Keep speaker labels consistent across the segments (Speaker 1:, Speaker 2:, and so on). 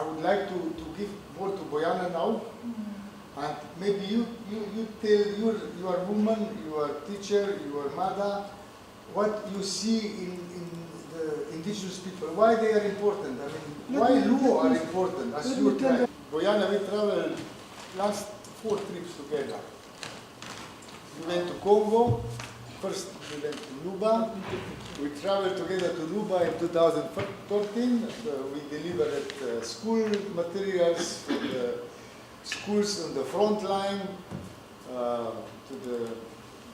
Speaker 1: would like to give word to Bojana now. And maybe you tell, you are woman, you are teacher, you are mother, what you see in the indigenous people, why they are important. I mean, why Luo are important as your tribe. Bojana, we traveled last 4 trips together. We went to Congo, first we went to Luba. We traveled together to Luba in 2013. We delivered school materials for the schools on the front line to the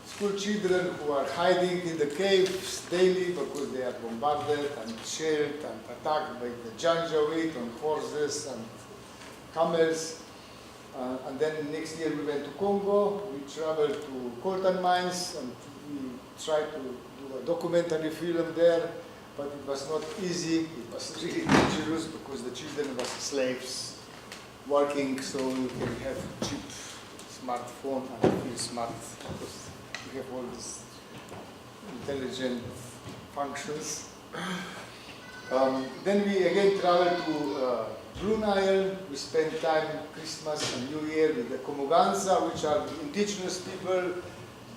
Speaker 1: school children who are hiding in the caves daily because they are bombarded and shelled and attacked by the Janjaweed on horses and camels. And then next year we went to Congo. We traveled to coltan mines and we tried to do a documentary film there, but it was not easy. It was really dangerous because the children were slaves working, so you can have cheap smartphone and feel smart because you have all these intelligent functions. Then we again traveled to Blue Nile. We spent time Christmas and New Year with the Komuganza, which are indigenous people,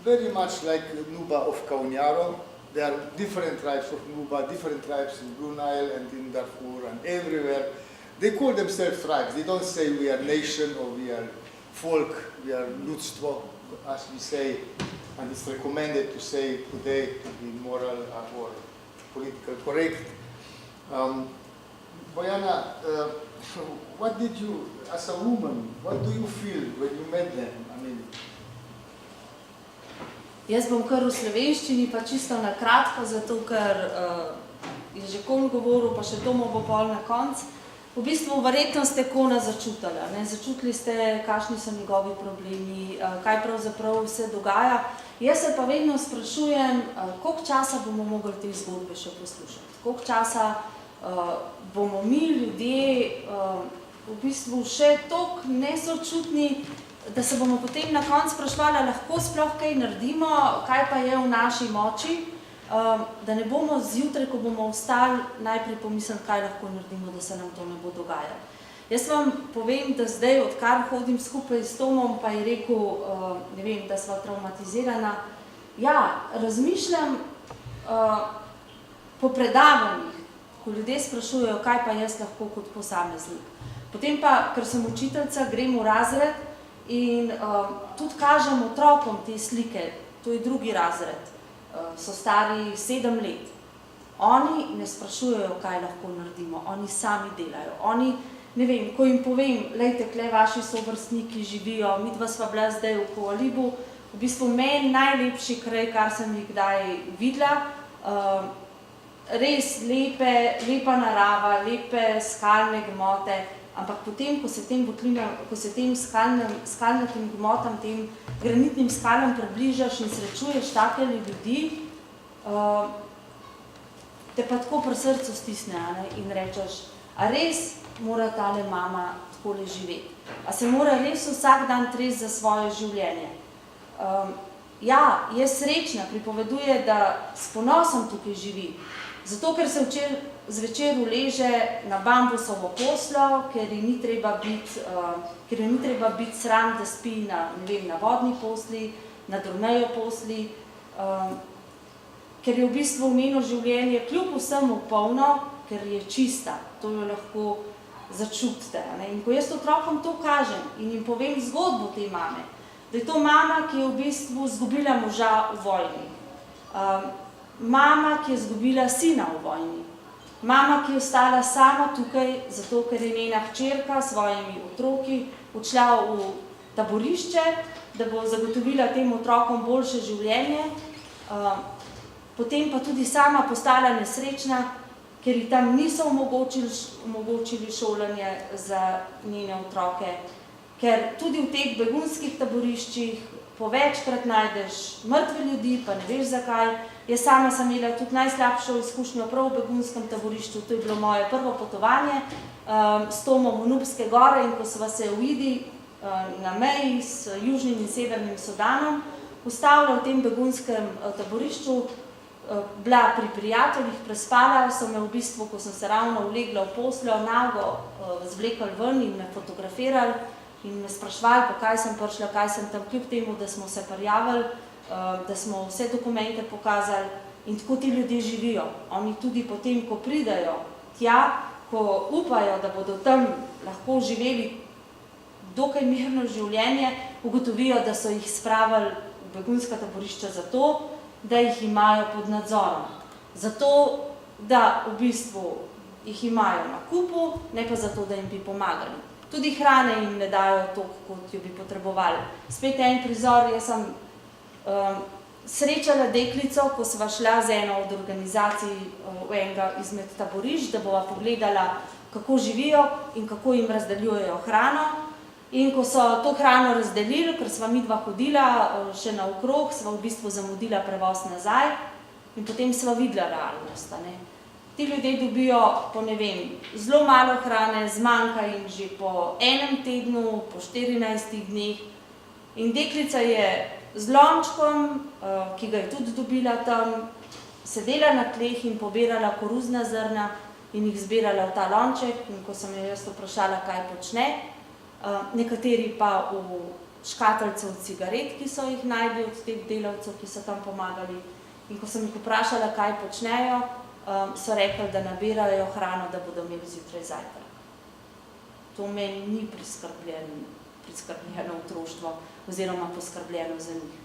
Speaker 1: very much like Nuba of Kauniaro. There are different tribes of Nuba, different tribes in Blue Nile and in Darfur and everywhere. They call themselves tribes. They don't say we are nation or we are folk, we are ludstvo, as we say. And it's recommended to say today to be moral or political correct. Bojana, what did you, as a woman, what do you feel when you met them? I mean,
Speaker 2: jaz bom kar v slovenščini, pa čisto na kratko, zato ker je že Kon govoril, pa še Tomo bo pol na konc. V bistvu verjetno ste Kona začutili, ne? Začutili ste, kakšni so njegovi problemi, kaj pravzaprav se dogaja. Jaz se pa vedno sprašujem, koliko časa bomo mogli te zgodbe še poslušati, koliko časa bomo mi ljudje v bistvu še toliko nesočutni, da se bomo potem na koncu sprašvali, lahko sploh kaj naredimo, kaj pa je v naši moči, da ne bomo zjutraj, ko bomo vstali, najprej pomislili, kaj lahko naredimo, da se nam to ne bo dogajalo. Jaz vam povem, da zdaj, odkar hodim skupaj s Tomom, pa je rekel, ne vem, da sva traumatizirana, ja, razmišljam po predavanjih, ko ljudje sprašujejo, kaj pa jaz lahko kot posameznik. Potem pa, ker sem učiteljica, grem v razred in tudi kažem otrokom te slike, to je 2. razred, so stari 7 let. Oni ne sprašujejo, kaj lahko naredimo, oni sami delajo. Oni, ne vem, ko jim povem, lejte, kle vaši sovrstniki živijo, midva sva bila zdaj v Koalibu, v bistvu meni najlepši kraj, kar sem jih kdaj videla, res lepa narava, lepe skalne gmote, ampak potem, ko se tem skalnatim gmotam, tem granitnim skalam približaš in srečuješ take ljudi, te pa tako pri srcu stisne, ne? In rečeš, a res mora tale mama takole živeti? A se mora res vsak dan tresti za svoje življenje? Ja, je srečna, pripoveduje, da s ponosom tukaj živi, zato ker se zvečer uleže na bambusovo poslo, ker ji ni treba biti sram, da spi na, ne vem, na vodni posli, na drobnejo posli, ker je v bistvu njeno življenje kljub vsemu polno, ker je čista, to jo lahko začutite. Ne? In ko jaz otrokom to kažem in jim povem zgodbo te mame, da je to mama, ki je v bistvu izgubila moža v vojni, mama, ki je izgubila sina v vojni, mama, ki je ostala sama tukaj, zato ker je njena hčerka s svojimi otroki odšla v taborišče, da bo zagotovila tem otrokom boljše življenje, potem pa tudi sama postala nesrečna, ker ji tam niso omogočili šolanje za njene otroke, ker tudi v teh begunskih taboriščih povečkrat najdeš mrtve ljudi, pa ne veš zakaj. Jaz sama sem imela tudi najslabšo izkušnjo prav v begunskem taborišču, to je bilo moje prvo potovanje s Tomom v Nubske gore in ko sva se v Idi na meji s Južnim in Severnim Sudanom ustavila v tem begunskem taborišču, bila pri prijateljih, prespala, so me v bistvu, ko sem se ravno ulegla v poslo, nago zvlekli ven in me fotografirali in me sprašvali, po kaj sem prišla, kaj sem tam, kljub temu, da smo se prijavili, da smo vse dokumente pokazali in tako ti ljudje živijo. Oni tudi potem, ko pridajo tja, ko upajo, da bodo tam lahko živeli dokaj mirno življenje, ugotovijo, da so jih spravili v begunska taborišča zato, da jih imajo pod nadzorom. Zato, da v bistvu jih imajo na kupu, ne pa zato, da jim bi pomagali. Tudi hrane jim ne dajo toliko, kot jo bi potrebovali. Spet en prizor, jaz sem srečala deklico, ko sva šla z eno od organizacij v enega izmed taborišč, da bova pogledala, kako živijo in kako jim razdeljujejo hrano. In ko so to hrano razdelili, ker sva midva hodila še naokrog, sva v bistvu zamudila prevoz nazaj in potem sva videla realnost. Ti ljudje dobijo po, ne vem, zelo malo hrane, zmanjka jim že po enem tednu, po 14 dneh. In deklica je z lončkom, ki ga je tudi dobila tam, sedela na tleh in pobirala koruzna zrna in jih zbirala v ta lonček. In ko sem jo jaz vprašala, kaj počne, nekateri pa v škatlice od cigaret, ki so jih našli od teh delavcev, ki so tam pomagali. In ko sem jih vprašala, kaj počnejo, so rekli, da nabirajo hrano, da bodo imeli zjutraj zajtrk. To meni ni priskrbljeno otroštvo oziroma poskrbljeno za njih.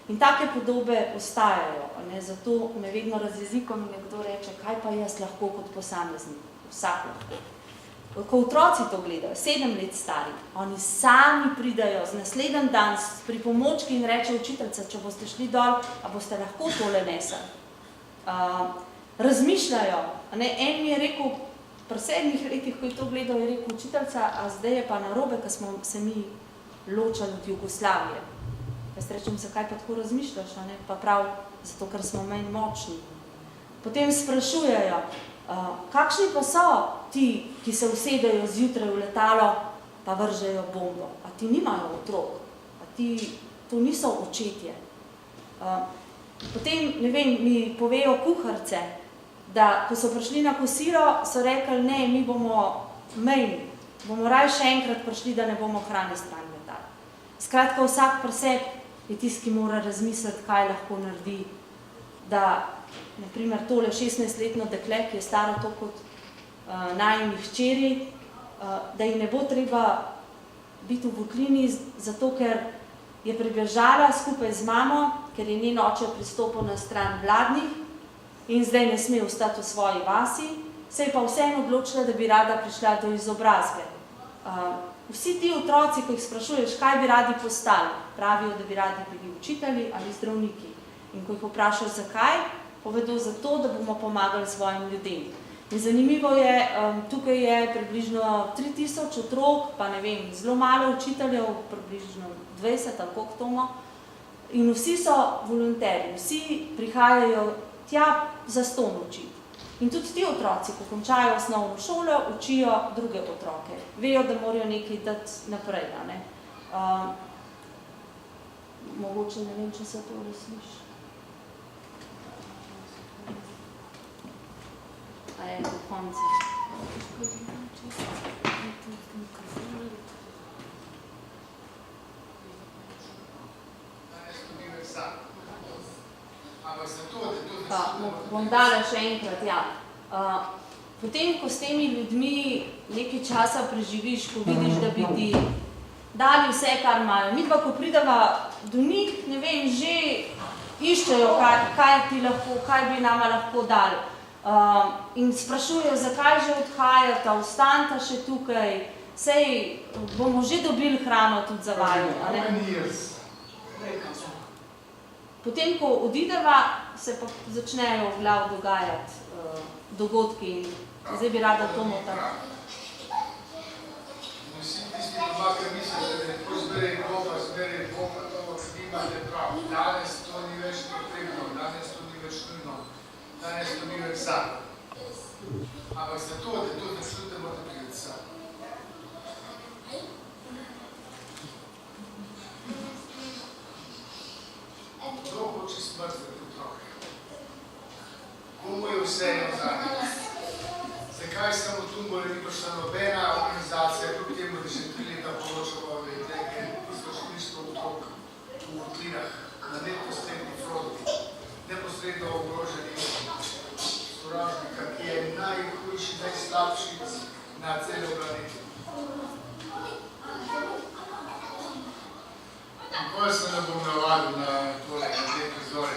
Speaker 2: In take podobe ostajajo, zato me vedno razjezi, ko mi nekdo reče, kaj pa jaz lahko kot posameznik, vsak lahko. Ko otroci to gledajo, 7 let stari, oni sami pridajo z naslednji dan s pripomočki in reče učiteljica, če boste šli dol, a boste lahko tole nesli. Razmišljajo. En mi je rekel, pri 7 letih, ko je to gledal, je rekel učiteljica, a zdaj je pa narobe, ker smo se mi ločali od Jugoslavije. Jaz rečem, zakaj pa tako razmišljaš, pa prav, zato ker smo manj močni. Potem sprašujejo, kakšni pa so ti, ki se usedejo zjutraj v letalo, pa vržejo bombo? A ti nimajo otrok? A ti to niso očetje? Potem, ne vem, mi povejo kuharice, da ko so prišli na kosilo, so rekli, ne, mi bomo mejni, bomo raje še enkrat prišli, da ne bomo hrane stran metali. Skratka, vsak pri sebi je tisti, ki mora razmisliti, kaj lahko naredi, da na primer tole 16-letno dekle, ki je staro to kot najini hčeri, da ji ne bo treba biti v votlini, zato ker je pribežala skupaj z mamo, ker je njen oče pristopil na stran vladnih in zdaj ne sme ostati v svoji vasi, se je pa vseeno odločila, da bi rada prišla do izobrazbe. Vsi ti otroci, ko jih sprašuješ, kaj bi radi postali, pravijo, da bi radi bili učitelji ali zdravniki. In ko jih vprašaš, zakaj, povedo zato, da bomo pomagali svojim ljudem. In zanimivo je, tukaj je približno 3000 otrok, pa ne vem, zelo malo učiteljev, približno 20 ali koliko tomo. In vsi so volonterji, vsi prihajajo tja zastonj učiti. In tudi ti otroci, ko končajo osnovno šolo, učijo druge otroke. Vejo, da morajo nekaj dati naprej. Mogoče ne vem, če se to sliši. A je do konca. Bom dala še enkrat, ja. Potem, ko s temi ljudmi nekaj časa preživiš, ko vidiš, da bi ti dali vse, kar imajo. Midva, ko prideva do njih, ne vem, že iščejo, kaj bi nama lahko dali. In sprašujejo, zakaj že odhajata, ostaneta še tukaj, sej bomo že dobili hrano tudi za vaju. Potem, ko odideva, se pa začnejo v glav dogajati dogodki in zdaj bi rada to motala.
Speaker 3: Vsi tisti doma, ki mislite, da neko zbere boka, to imate prav. Danes to ni več potrebno, danes to ni več nujno, danes to ni več sam. Ampak zato, da to začnete, morate priti sam. Kdo hoče smrt za otroke? vas se ne bom navadil na tole, na te prizore.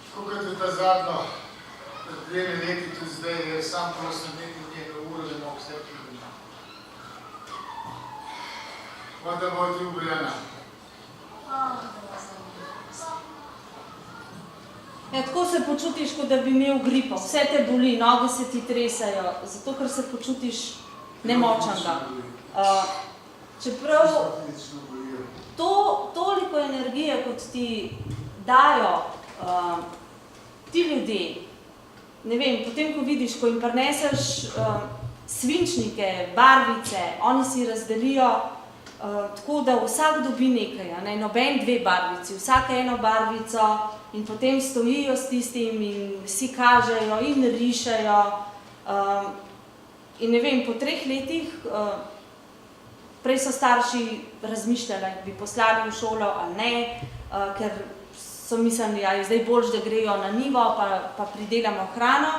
Speaker 3: Tako kot je ta zadnjo, pred 2 leti tudi zdaj, je sam prosim nekaj uro, da mogo vse pridem. Voda bo ljubljena.
Speaker 2: Ja, tako se počutiš, kot da bi imel gripo. Vse te boli, noge se ti tresajo, zato ker se počutiš nemočnega. Čeprav toliko energije, kot ti dajo ti ljudje, ne vem, potem, ko vidiš, ko jim prineseš svinčnike, barvice, oni si razdelijo tako, da vsak dobi nekaj, ne, noben 2 barvici, vsak eno barvico in potem stojijo s tistim in si kažejo in rišejo. In ne vem, po 3 letih, prej so starši razmišljali, bi poslali v šolo ali ne, ker so mislili, ja, je zdaj boljš, da grejo na njivo, pa pridelamo hrano,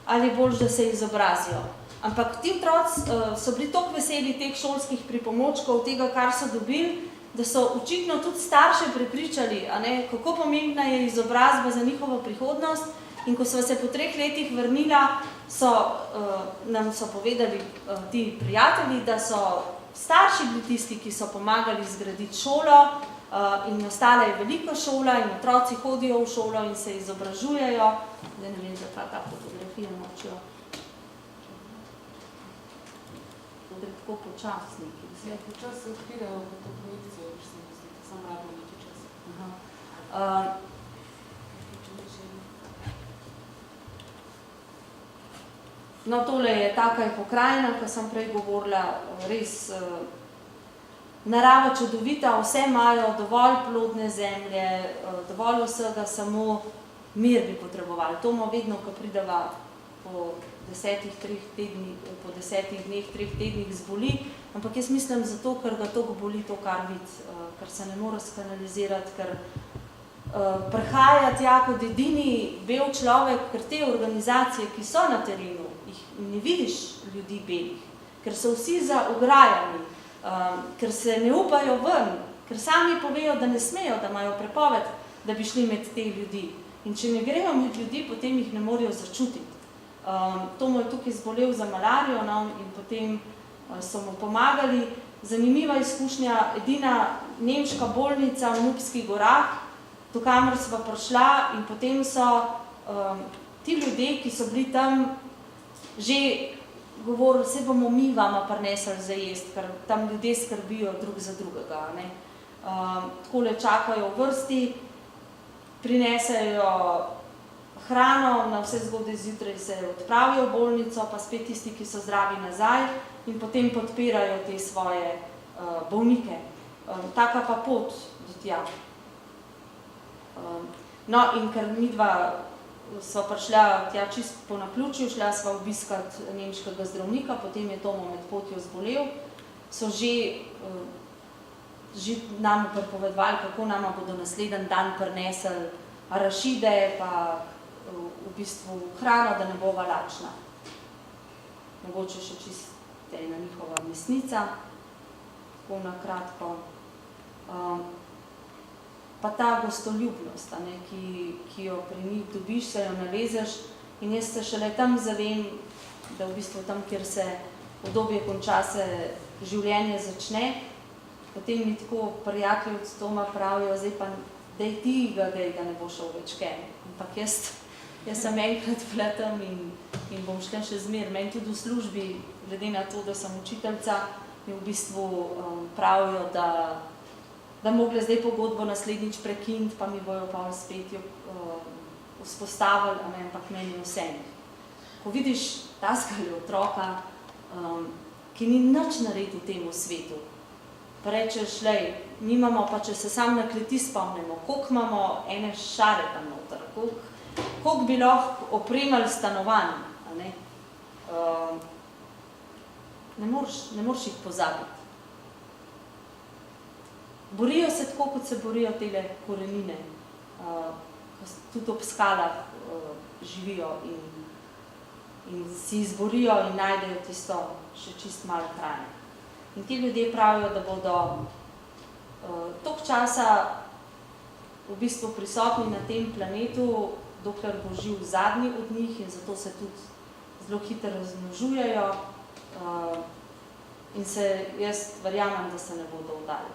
Speaker 2: ali boljš, da se izobrazijo. Ampak ti otroci so bili toliko veseli teh šolskih pripomočkov, tega, kar so dobili, da so očitno tudi starše prepričali, kako pomembna je izobrazba za njihovo prihodnost. In ko so se po 3 letih vrnila, nam so povedali ti prijatelji, da so starši bili tisti, ki so pomagali zgraditi šolo in ostala je velika šola in otroci hodijo v šolo in se izobražujejo. Zdaj ne vem, zakaj ta fotografija nočijo. Gre tako počasni.
Speaker 4: Ja, počas se odpirajo v to projekcijo, ker se mi zdi, da sam rabimo nekaj časa.
Speaker 2: No, tole je taka pokrajina, ko sem prej govorila, res narava čudovita, vse imajo, dovolj plodne zemlje, dovolj vsega, samo mir bi potrebovali. To ima vedno, ko prideva po 10 dneh, 3 tednih zboli, ampak jaz mislim zato, ker ga toliko boli to, kar vidi, ker se ne more skanalizirati, ker prihaja tja kot edini bel človek, ker te organizacije, ki so na terenu, jih ne vidiš ljudi belih, ker so vsi za ograjami, ker se ne upajo ven, ker sami povejo, da ne smejo, da imajo prepoved, da bi šli med te ljudi. In če ne grejo med ljudi, potem jih ne morejo začutiti. Tomo je tukaj zbolel za malarijo, no, in potem so mu pomagali. Zanimiva izkušnja, edina nemška bolnica v Nubskih gorah, do kamer sva prišla in potem so ti ljudje, ki so bili tam, že govorili, se bomo mi vama prinesli za jest, ker tam ljudje skrbijo drug za drugega. Takole čakajo v vrsti, prinesejo hrano, na vse zgodaj zjutraj se odpravijo v bolnico, pa spet tisti, ki so zdravi nazaj in potem podpirajo te svoje bolnike. Taka pa pot do tja. No, in ker midva sva prišla tja čist po naključju, šla sva obiskati nemškega zdravnika, potem je Tomo med potjo zbolel, so že nam pripovedovali, kako nama bodo naslednji dan prinesli arašide, pa v bistvu hrano, da ne bova lačna. Mogoče še čisto ena njihova mesnica, tako na kratko. Pa ta gostoljubnost, ki jo pri njih dobiš, se jo navezeš in jaz se šele tam zavem, da v bistvu tam, kjer se obdobje konča, se življenje začne. Potem mi tako prijatelji od Toma pravijo, zdaj pa daj ti ga, da ne bo šel več kem. Ampak jaz sem enkrat bila tam in bom šla še zmer. Meni tudi v službi, glede na to, da sem učiteljica, mi v bistvu pravijo, da mogle zdaj pogodbo naslednjič prekiniti, pa mi bojo pa spet jo vzpostavili, ampak meni vsem. Ko vidiš taskali otroka, ki ni nič naredil v tem svetu, pa rečeš, lej, mi imamo pa, če se sam na kleti spomnimo, koliko imamo ene šare tam noter, koliko bi lahko opremali stanovanj, ne moreš jih pozabiti. Borijo se tako, kot se borijo tele korenine, tudi ob skalah živijo in si izborijo in najdejo tisto še čist malo hrane. In ti ljudje pravijo, da bodo toliko časa v bistvu prisotni na tem planetu, dokler bo živ zadnji od njih in zato se tudi zelo hitro razmnožujejo in se jaz verjamem, da se ne bodo vdali,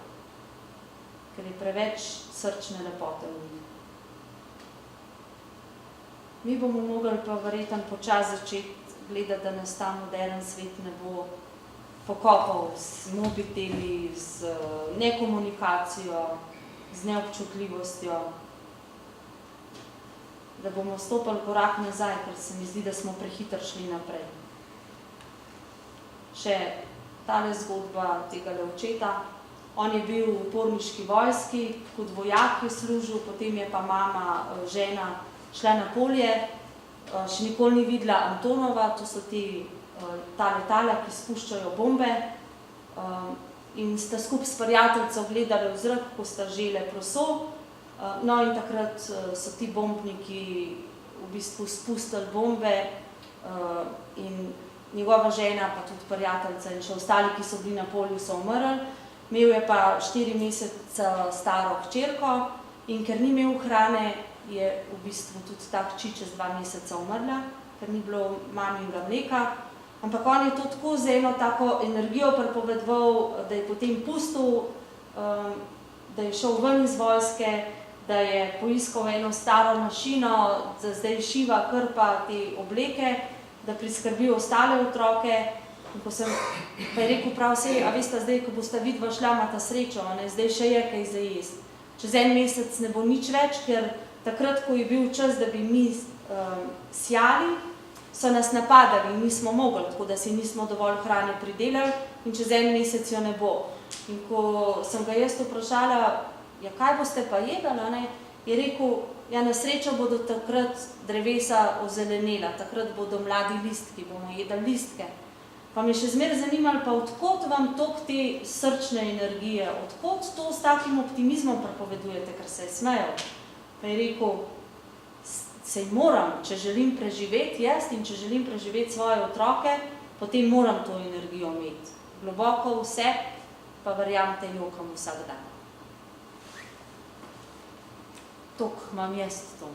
Speaker 2: ker je preveč srčne lepote v njih. Mi bomo mogli pa verjetno počasi začeti gledati, da nas ta modern svet ne bo pokopal z mobiteli, z nekomunikacijo, z neobčutljivostjo, da bomo stopili korak nazaj, ker se mi zdi, da smo prehitro šli naprej. Še tale zgodba tegale očeta. On je bil v uporniški vojski, kot vojak je služil, potem je pa mama, žena, šla na polje, še nikoli ni videla Antonova, to so ta letala, ki spuščajo bombe, in sta skupaj s prijateljico gledali v zrak, ko sta žele proso, no in takrat so ti bombniki v bistvu spustili bombe in njegova žena, pa tudi prijateljica in še ostali, ki so bili na polju, so umrli. Imel je pa 4 mesece staro hčerko in ker ni imel hrane, je v bistvu tudi ta hči čez 2 meseca umrla, ker ni bilo maminega mleka. Ampak on je to tako z eno tako energijo pripovedoval, da je potem pustil, da je šel ven iz vojske, da je poiskal eno staro mašino, da zdaj šiva, krpa te obleke, da priskrbi ostale otroke. In ko sem pa je rekel prav vse, a veste, zdaj, ko boste vidva šla, imata srečo, zdaj še je kaj za jesti. Čez 1 mesec ne bo nič več, ker takrat, ko je bil čas, da bi mi sjali, so nas napadali in nismo mogli, tako da si nismo dovolj hrane pridelali in čez 1 mesec jo ne bo. In ko sem ga jaz vprašala, ja, kaj boste pa jedali, je rekel, ja, na srečo bodo takrat drevesa ozelenela, takrat bodo mladi listki, bomo jedli listke. Pa me še zmeraj zanimalo, pa odkot vam toliko te srčne energije, odkot to s takim optimizmom pripovedujete, ker se je smejal. Pa je rekel, sej moram, če želim preživeti jaz in če želim preživeti svoje otroke, potem moram to energijo imeti. Globoko vse, pa verjamete, jokam vsak dan. Tok imam jaz to.